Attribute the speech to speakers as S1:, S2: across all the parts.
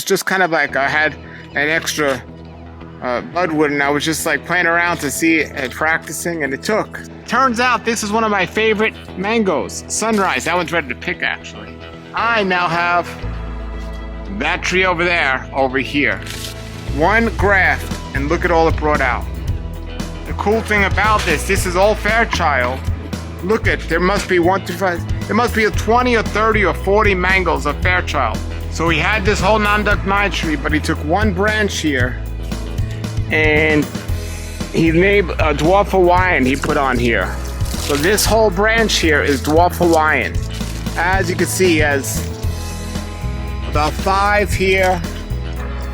S1: was just kind of like I had an extra budwood, and I was just like playing around to see and practicing, and it took. Turns out this is one of my favorite mangoes, Sunrise. That one's ready to pick, actually. I now have that tree over there, over here. One graft, and look at all it brought out. The cool thing about this is all Fairchild. Look at, there must be 1, 2, 5, there must be a 20 or 30 or 40 mangoes of Fairchild. So he had this whole non-duct tree, but he took one branch here, and he named a Dwarf Hawaiian he put on here. So this whole branch here is Dwarf Hawaiian. As you can see, he has about 5 here.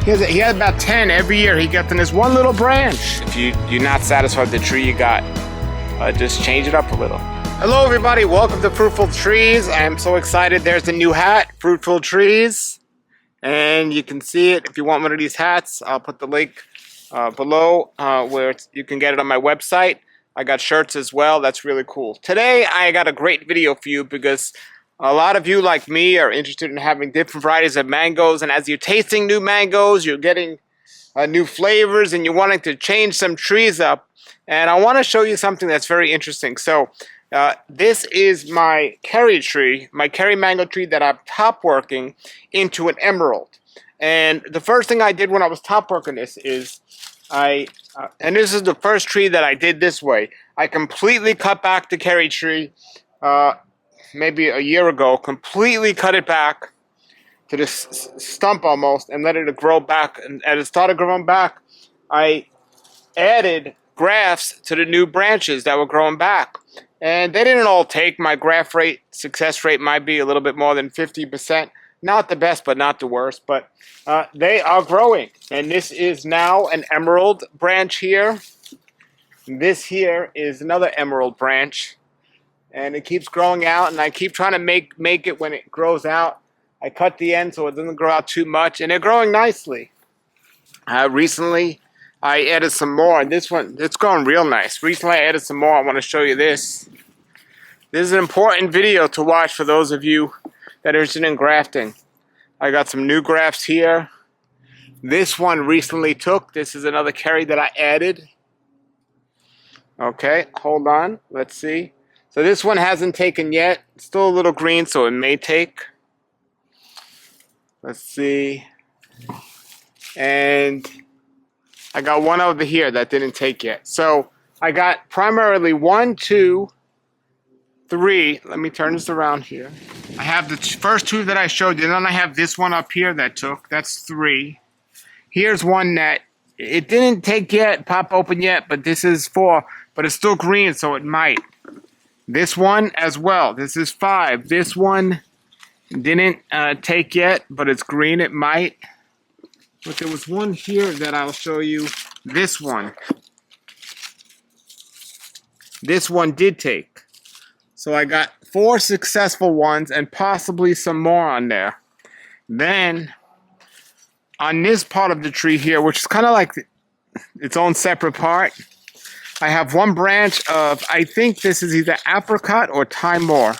S1: He has about 10 every year he gets in this one little branch. If you're not satisfied with the tree you got, just change it up a little. Hello everybody, welcome to Fruitful Trees. I'm so excited. There's the new hat, Fruitful Trees. And you can see it. If you want one of these hats, I'll put the link below where you can get it on my website. I got shirts as well. That's really cool. Today I got a great video for you because a lot of you like me are interested in having different varieties of mangoes, and as you're tasting new mangoes, you're getting new flavors and you're wanting to change some trees up. And I want to show you something that's very interesting. So this is my curry tree, my curry mango tree that I'm top working into an emerald. And the first thing I did when I was top working this is and this is the first tree that I did this way. I completely cut back the curry tree maybe a year ago, completely cut it back to this stump almost and let it grow back. And as it started growing back, I added grafts to the new branches that were growing back. And they didn't all take. My graft rate, success rate might be a little bit more than 50%. Not the best, but not the worst. But they are growing. And this is now an emerald branch here. This here is another emerald branch. And it keeps growing out. And I keep trying to make it when it grows out. I cut the end so it doesn't grow out too much. And they're growing nicely. Recently, I added some more. And this one, it's going real nice. Recently, I added some more. I want to show you this. This is an important video to watch for those of you that are interested in grafting. I got some new grafts here. This one recently took. This is another curry that I added. Okay, hold on. Let's see. So this one hasn't taken yet. It's still a little green, so it may take. Let's see. And I got one over here that didn't take yet. So I got primarily 1, 2, 3. Let me turn this around here. I have the first 2 that I showed you. And then I have this one up here that took. That's 3. Here's one that it didn't take yet, pop open yet, but this is 4. But it's still green, so it might. This one as well. This is 5. This one didn't take yet, but it's green. It might. But there was one here that I'll show you. This one. This one did take. So I got 4 successful ones and possibly some more on there. Then, on this part of the tree here, which is kind of like its own separate part, I have one branch of, I think this is either apricot or Timor.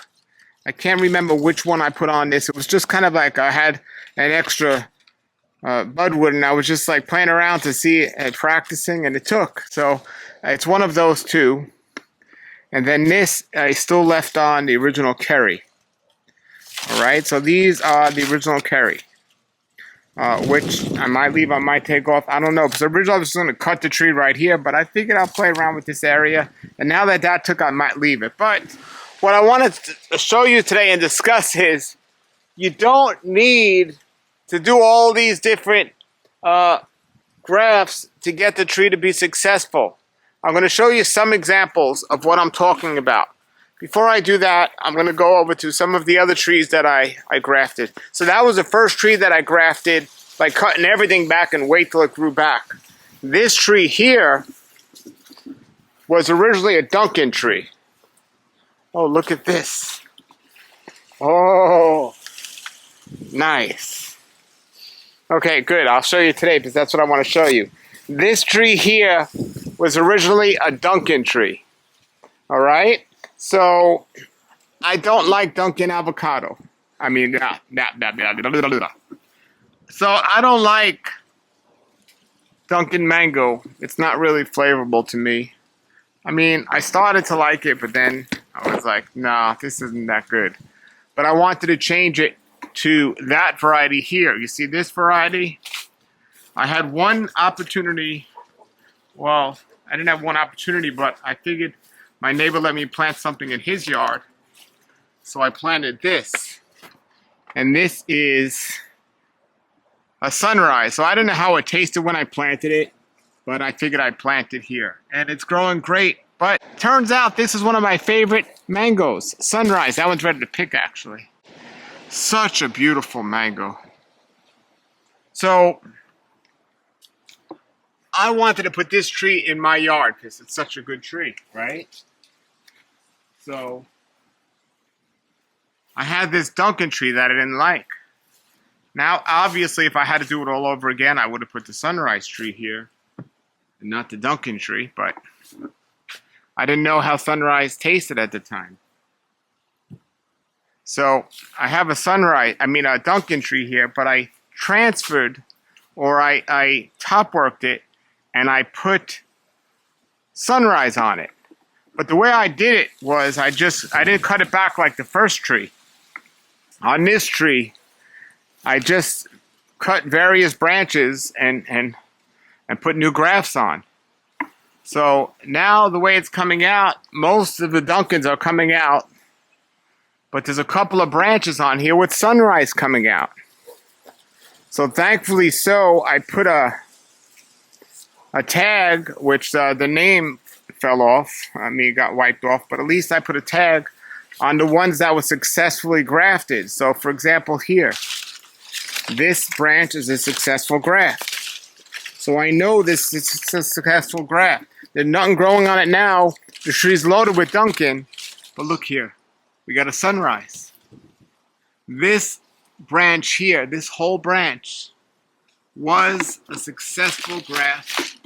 S1: I can't remember which one I put on this. It was just kind of like I had an extra budwood, and I was just like playing around to see and practicing, and it took. So it's one of those 2. And then this I still left on the original curry. Alright, so these are the original curry. Which I might leave, I might take off. I don't know, because originally I was just going to cut the tree right here, but I figured I'll play around with this area. And now that that took, I might leave it. But what I wanted to show you today and discuss is you don't need to do all these different grafts to get the tree to be successful. I'm going to show you some examples of what I'm talking about. Before I do that, I'm going to go over to some of the other trees that I grafted. So that was the first tree that I grafted by cutting everything back and wait till it grew back. This tree here was originally a Duncan tree. Oh, look at this. Oh, nice. Okay, good. I'll show you today because that's what I want to show you. This tree here was originally a Duncan tree. All right? So, I don't like Duncan avocado. I mean, So I don't like Duncan mango. It's not really flavorful to me. I mean, I started to like it, but then I was like, nah, this isn't that good. But I wanted to change it to that variety here. You see this variety? I had one opportunity. Well, I didn't have one opportunity, but I figured my neighbor let me plant something in his yard. So I planted this. And this is a sunrise. So I don't know how it tasted when I planted it, but I figured I'd plant it here. And it's growing great. But turns out this is one of my favorite mangoes. Sunrise. That one's ready to pick, actually. Such a beautiful mango. So I wanted to put this tree in my yard because it's such a good tree, right? So I had this Duncan tree that I didn't like. Now, obviously, if I had to do it all over again, I would have put the sunrise tree here and not the Duncan tree, but I didn't know how sunrise tasted at the time. So I have a Duncan tree here, but I transferred, or I top worked it, and I put sunrise on it. But the way I did it was I didn't cut it back like the first tree. On this tree, I just cut various branches and put new grafts on. So now the way it's coming out, most of the Duncans are coming out, but there's a couple of branches on here with sunrise coming out. So thankfully I put a tag, which the name fell off. I mean, it got wiped off, but at least I put a tag on the ones that were successfully grafted. So for example here, this branch is a successful graft. So I know this is a successful graft. There's nothing growing on it now. The tree's loaded with Duncan. But look here. We got a sunrise. This branch here, this whole branch, was a successful graft.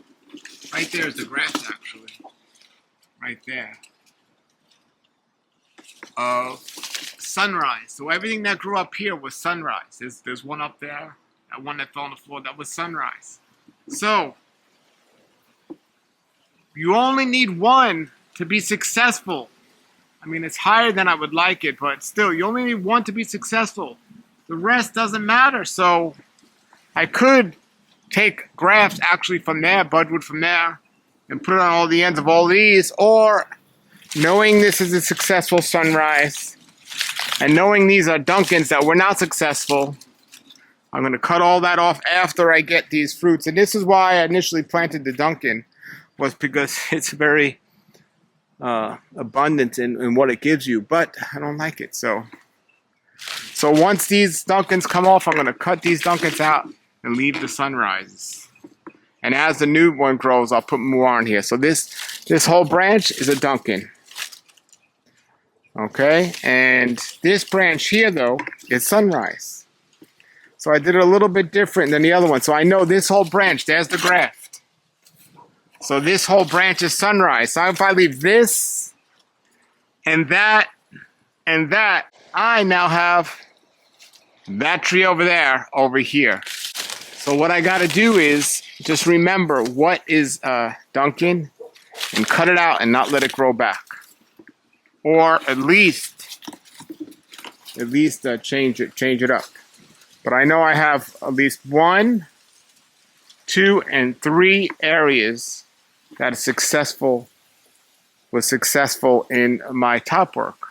S1: Right there is the graft, actually. Right there. Of sunrise. So everything that grew up here was sunrise. There's one up there. That one that fell on the floor, that was sunrise. So you only need one to be successful. I mean, it's higher than I would like it, but still, you only need one to be successful. The rest doesn't matter. So I could take grafts actually from there, budwood from there, and put it on all the ends of all these, or knowing this is a successful sunrise, and knowing these are Duncans that were not successful, I'm going to cut all that off after I get these fruits. And this is why I initially planted the Duncan, was because it's very abundant in what it gives you, but I don't like it. So once these Duncans come off, I'm going to cut these Duncans out and leave the sunrises. And as the new one grows, I'll put more on here. So this whole branch is a Duncan. Okay, and this branch here, though, is sunrise. So I did it a little bit different than the other one. So I know this whole branch, there's the graft. So this whole branch is sunrise. So if I leave this and that, I now have that tree over there, over here. So what I got to do is just remember what is Duncan and cut it out and not let it grow back. Or at least change it up. But I know I have at least 1, 2, and 3 areas that was successful in my top work.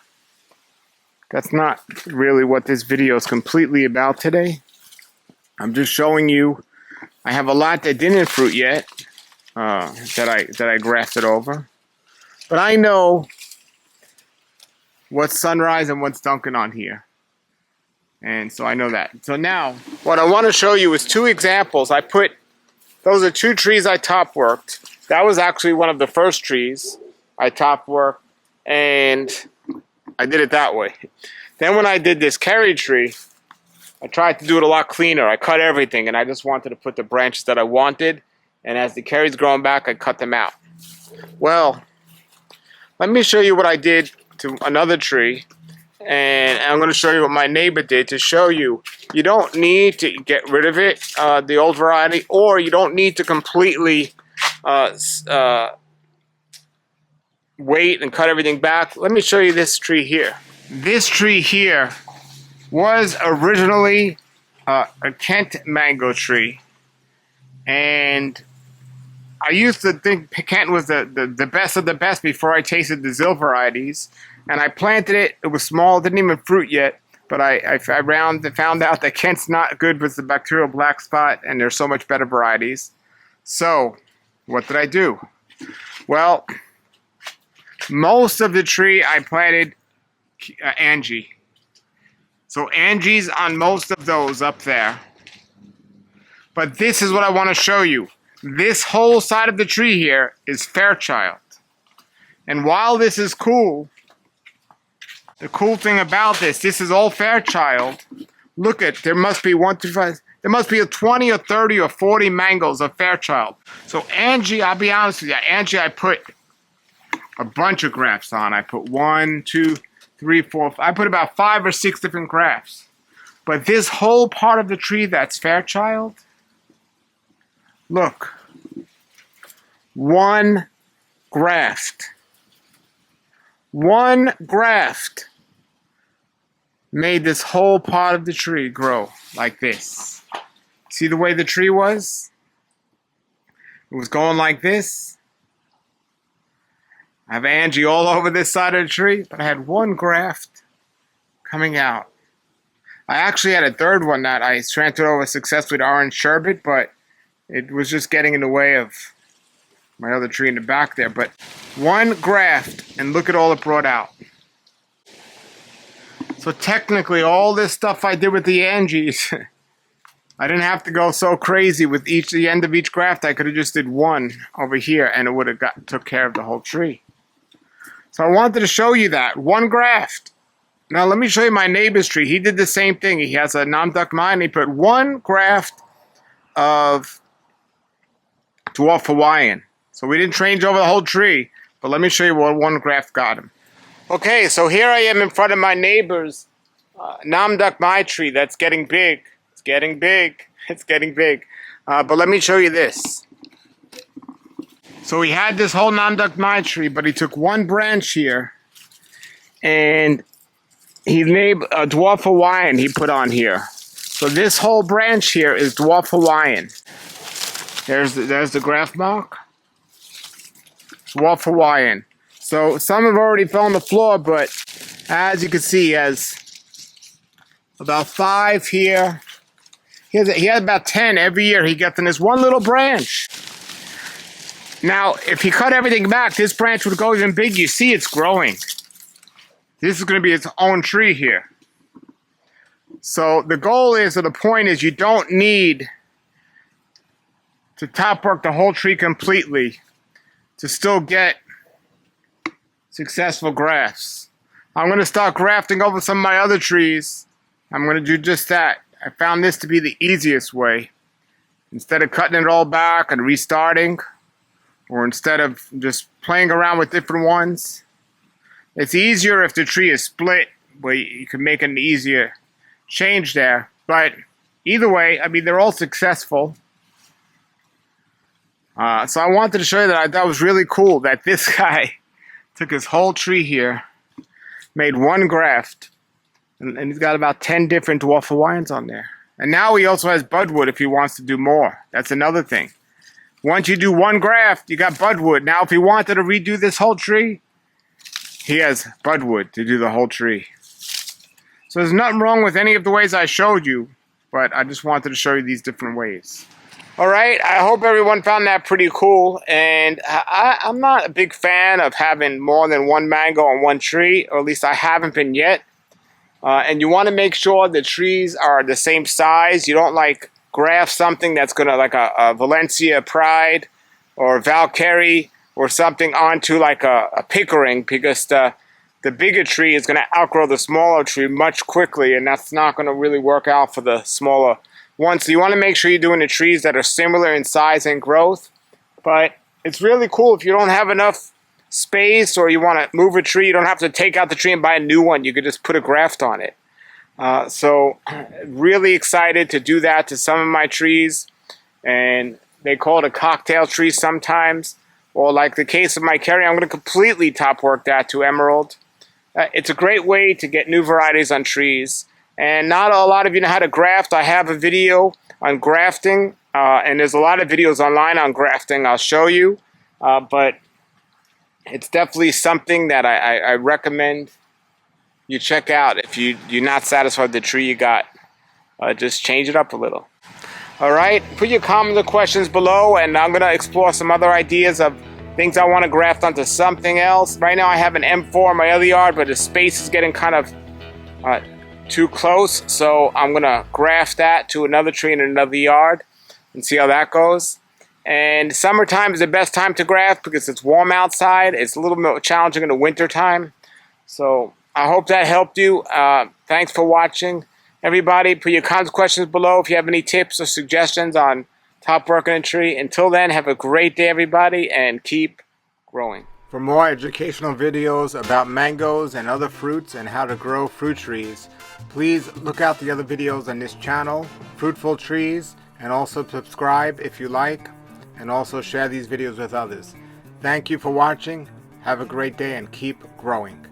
S1: That's not really what this video is completely about today. I'm just showing you. I have a lot that didn't fruit yet that I grafted over, but I know what's sunrise and what's Duncan on here. And so I know that. So now, what I want to show you is 2 examples. Those are 2 trees I top worked. That was actually one of the first trees I top worked, and I did it that way. Then when I did this carry tree, I tried to do it a lot cleaner. I cut everything, and I just wanted to put the branches that I wanted, and as the carry's growing back, I cut them out. Well, let me show you what I did to another tree And I'm going to show you what my neighbor did to show you. You don't need to get rid of it, the old variety, or you don't need to completely wait and cut everything back. Let me show you this tree here. This tree here was originally a Kent mango tree. And I used to think Kent was the best of the best before I tasted the Zill varieties. And I planted it. It was small, didn't even fruit yet. But I found out that Kent's not good with the bacterial black spot, and there's so much better varieties. So, what did I do? Well, most of the tree I planted Angie. So Angie's on most of those up there. But this is what I want to show you. This whole side of the tree here is Fairchild. And while this is cool, the cool thing about this is all Fairchild. Look at, there must be 1, 2, 5, there must be a 20 or 30 or 40 mangoes of Fairchild. So Angie, I'll be honest with you, Angie I put a bunch of grafts on. I put 1, 2, 3, 4, I put about 5 or 6 different grafts. But this whole part of the tree that's Fairchild, look, 1 graft. 1 graft made this whole part of the tree grow like this. See the way the tree was? It was going like this. I have Angie all over this side of the tree, but I had 1 graft coming out. I actually had a third one that I transferred over successfully to orange sherbet, but it was just getting in the way of my other tree in the back there. But 1 graft, and look at all it brought out. So technically, all this stuff I did with the Angies, I didn't have to go so crazy with the end of each graft. I could have just did 1 over here, and it would have took care of the whole tree. So I wanted to show you that. 1 graft. Now let me show you my neighbor's tree. He did the same thing. He has a Namduk mine. He put 1 graft of dwarf Hawaiian. So we didn't change over the whole tree, but let me show you what 1 graft got him. Okay, so here I am in front of my neighbor's Namduk Mai tree that's getting big. It's getting big. It's getting big. But let me show you this. So he had this whole Namduk Mai tree, but he took 1 branch here, and he named a dwarf Hawaiian he put on here. So this whole branch here is dwarf Hawaiian. There's the graft mark. Dwarf Hawaiian. So some have already fell on the floor, but as you can see, he has about 5 here. He has about 10 every year he gets in this 1 little branch. Now, if he cut everything back, this branch would go even big. You see it's growing. This is going to be its own tree here. So the goal is, or the point is, you don't need to top work the whole tree completely to still get successful grafts. I'm going to start grafting over some of my other trees. I'm going to do just that. I found this to be the easiest way. Instead of cutting it all back and restarting, or instead of just playing around with different ones, it's easier if the tree is split, where you can make an easier change there. But either way, I mean, they're all successful. So I wanted to show you that I thought it was really cool that this guy took his whole tree here, made 1 graft, and he's got about 10 different dwarf Hawaiians on there. And now he also has budwood if he wants to do more. That's another thing. Once you do 1 graft, you got budwood. Now if he wanted to redo this whole tree, he has budwood to do the whole tree. So there's nothing wrong with any of the ways I showed you, but I just wanted to show you these different ways. Alright, I hope everyone found that pretty cool, and I'm not a big fan of having more than 1 mango on 1 tree, or at least I haven't been yet. And you want to make sure the trees are the same size. You don't like graft something that's going to, like a Valencia Pride or Valkyrie or something onto like a Pickering, because the bigger tree is going to outgrow the smaller tree much quickly, and that's not going to really work out for the smaller one. So you want to make sure you're doing the trees that are similar in size and growth. But it's really cool if you don't have enough space or you want to move a tree, you don't have to take out the tree and buy a new one. You could just put a graft on it. So really excited to do that to some of my trees, and they call it a cocktail tree sometimes, or like the case of my Kerry, I'm going to completely top work that to emerald. It's a great way to get new varieties on trees, and not a lot of you know how to graft. I have a video on grafting, and there's a lot of videos online on grafting I'll show you, but it's definitely something that I recommend you check out. If you're not satisfied with the tree you got, just change it up a little. All right, put your comments or questions below, and I'm going to explore some other ideas of things I want to graft onto something else. Right now I have an M4 in my other yard, but the space is getting kind of too close, so I'm going to graft that to another tree in another yard and see how that goes. And summertime is the best time to graft because it's warm outside. It's a little more challenging in the winter time. So I hope that helped you. Thanks for watching. Everybody, put your comments, questions below if you have any tips or suggestions on top working a tree. Until then, have a great day, everybody, and keep growing. For more educational videos about mangoes and other fruits and how to grow fruit trees, please look out the other videos on this channel, Fruitful Trees, and also subscribe if you like, and also share these videos with others. Thank you for watching. Have a great day and keep growing.